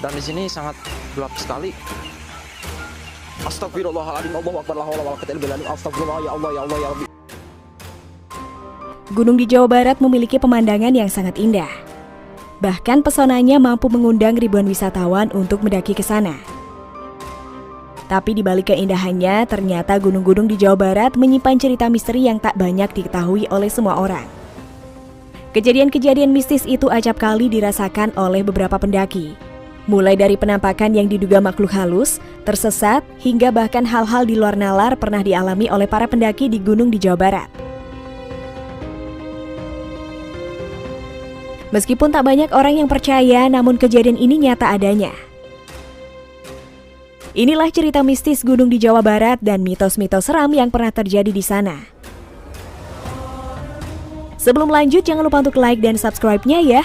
Dan di sini sangat gelap sekali. Astagfirullahaladzim, Allahu Akbar, la haula wala quwwata illa billah. Astagfirullah, ya Allah, ya Allah, ya Rabbi. Gunung di Jawa Barat memiliki pemandangan yang sangat indah. Bahkan pesonanya mampu mengundang ribuan wisatawan untuk mendaki ke sana. Tapi di balik keindahannya, ternyata gunung-gunung di Jawa Barat menyimpan cerita misteri yang tak banyak diketahui oleh semua orang. Kejadian-kejadian mistis itu acap kali dirasakan oleh beberapa pendaki. Mulai dari penampakan yang diduga makhluk halus, tersesat, hingga bahkan hal-hal di luar nalar pernah dialami oleh para pendaki di gunung di Jawa Barat. Meskipun tak banyak orang yang percaya, namun kejadian ini nyata adanya. Inilah cerita mistis gunung di Jawa Barat dan mitos-mitos seram yang pernah terjadi di sana. Sebelum lanjut, jangan lupa untuk like dan subscribe-nya ya.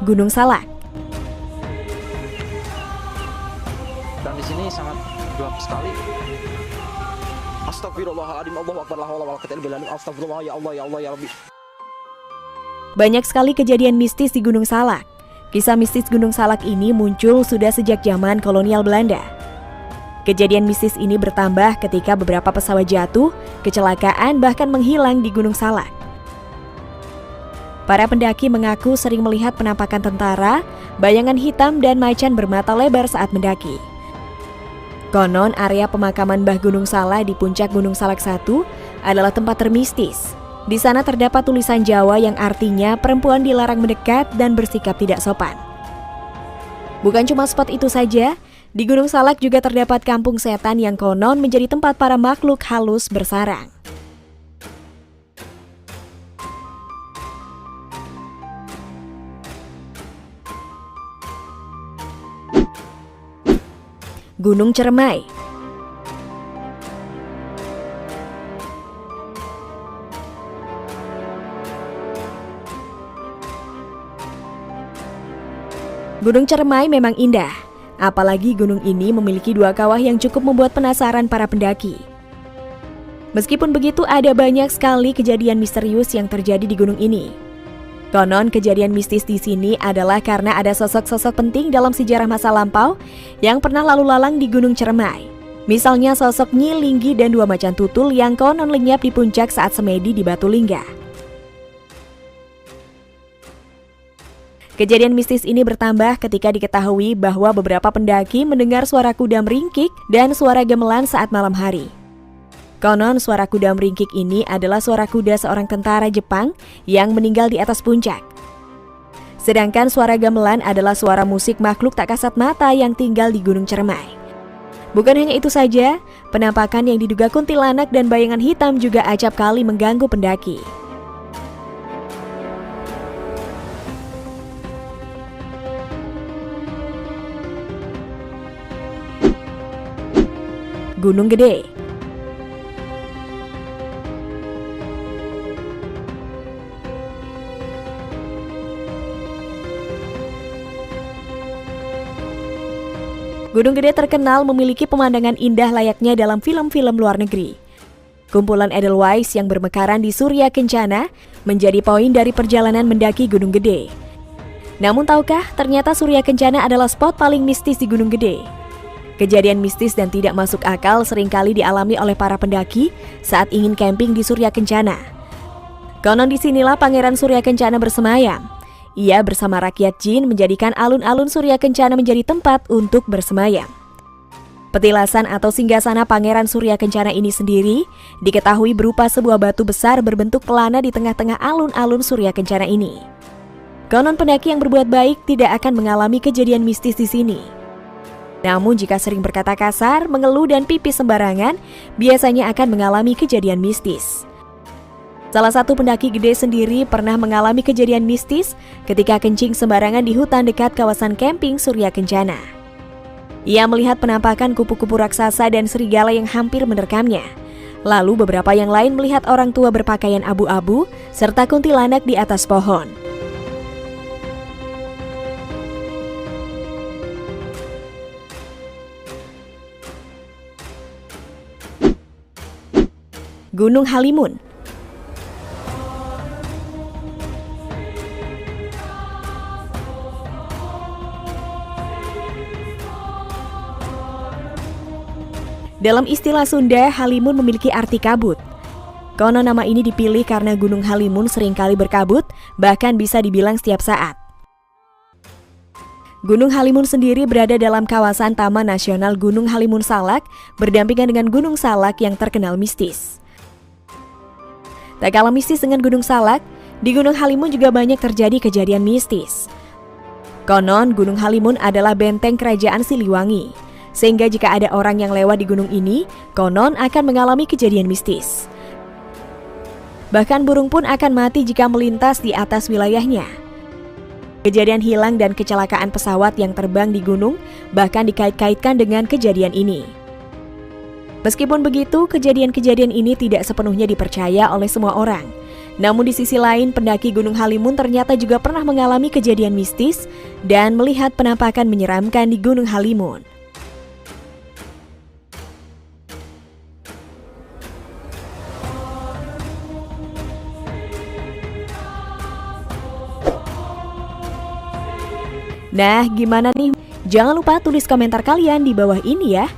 Gunung Salak. Dan di sini sangat gelap sekali. Astagfirullahaladzim, Allahu Akbar, la haula wala quwwata illa billah. Astagfirullah, ya Allah, ya Allah, ya Rabbi. Banyak sekali kejadian mistis di Gunung Salak. Kisah mistis Gunung Salak ini muncul sudah sejak zaman kolonial Belanda. Kejadian mistis ini bertambah ketika beberapa pesawat jatuh, kecelakaan, bahkan menghilang di Gunung Salak. Para pendaki mengaku sering melihat penampakan tentara, bayangan hitam dan macan bermata lebar saat mendaki. Konon area pemakaman Mbah Gunung Salak di puncak Gunung Salak 1 adalah tempat termistis. Di sana terdapat tulisan Jawa yang artinya perempuan dilarang mendekat dan bersikap tidak sopan. Bukan cuma spot itu saja, di Gunung Salak juga terdapat kampung setan yang konon menjadi tempat para makhluk halus bersarang. Gunung Ceremai. Gunung Ceremai memang indah, apalagi gunung ini memiliki dua kawah yang cukup membuat penasaran para pendaki. Meskipun begitu, ada banyak sekali kejadian misterius yang terjadi di gunung ini. Konon kejadian mistis di sini adalah karena ada sosok-sosok penting dalam sejarah masa lampau yang pernah lalu lalang di Gunung Ceremai. Misalnya sosok Nyi Linggi dan dua macan tutul yang konon lenyap di puncak saat semedi di Batu Lingga. Kejadian mistis ini bertambah ketika diketahui bahwa beberapa pendaki mendengar suara kuda meringkik dan suara gamelan saat malam hari. Konon suara kuda meringkik ini adalah suara kuda seorang tentara Jepang yang meninggal di atas puncak. Sedangkan suara gamelan adalah suara musik makhluk tak kasat mata yang tinggal di Gunung Ceremai. Bukan hanya itu saja, penampakan yang diduga kuntilanak dan bayangan hitam juga acap kali mengganggu pendaki. Gunung Gede. Gunung Gede terkenal memiliki pemandangan indah layaknya dalam film-film luar negeri. Kumpulan Edelweiss yang bermekaran di Surya Kencana menjadi poin dari perjalanan mendaki Gunung Gede. Namun tahukah, ternyata Surya Kencana adalah spot paling mistis di Gunung Gede. Kejadian mistis dan tidak masuk akal seringkali dialami oleh para pendaki saat ingin camping di Surya Kencana. Konon disinilah Pangeran Surya Kencana bersemayam. Ia bersama rakyat jin menjadikan alun-alun Surya Kencana menjadi tempat untuk bersemayam. Petilasan atau singgasana Pangeran Surya Kencana ini sendiri diketahui berupa sebuah batu besar berbentuk pelana di tengah-tengah alun-alun Surya Kencana ini. Konon pendaki yang berbuat baik tidak akan mengalami kejadian mistis di sini. Namun jika sering berkata kasar, mengeluh dan pipis sembarangan, biasanya akan mengalami kejadian mistis. Salah satu pendaki gede sendiri pernah mengalami kejadian mistis ketika kencing sembarangan di hutan dekat kawasan camping Surya Kencana. Ia melihat penampakan kupu-kupu raksasa dan serigala yang hampir menerkamnya. Lalu beberapa yang lain melihat orang tua berpakaian abu-abu serta kuntilanak di atas pohon. Gunung Halimun. Dalam istilah Sunda, Halimun memiliki arti kabut. Konon nama ini dipilih karena Gunung Halimun seringkali berkabut, bahkan bisa dibilang setiap saat. Gunung Halimun sendiri berada dalam kawasan Taman Nasional Gunung Halimun Salak, berdampingan dengan Gunung Salak yang terkenal mistis. Tak kalah mistis dengan Gunung Salak, di Gunung Halimun juga banyak terjadi kejadian mistis. Konon, Gunung Halimun adalah benteng kerajaan Siliwangi, sehingga jika ada orang yang lewat di gunung ini, konon akan mengalami kejadian mistis. Bahkan burung pun akan mati jika melintas di atas wilayahnya. Kejadian hilang dan kecelakaan pesawat yang terbang di gunung bahkan dikait-kaitkan dengan kejadian ini. Meskipun begitu, kejadian-kejadian ini tidak sepenuhnya dipercaya oleh semua orang. Namun di sisi lain, pendaki Gunung Halimun ternyata juga pernah mengalami kejadian mistis dan melihat penampakan menyeramkan di Gunung Halimun. Nah, gimana nih? Jangan lupa tulis komentar kalian di bawah ini ya.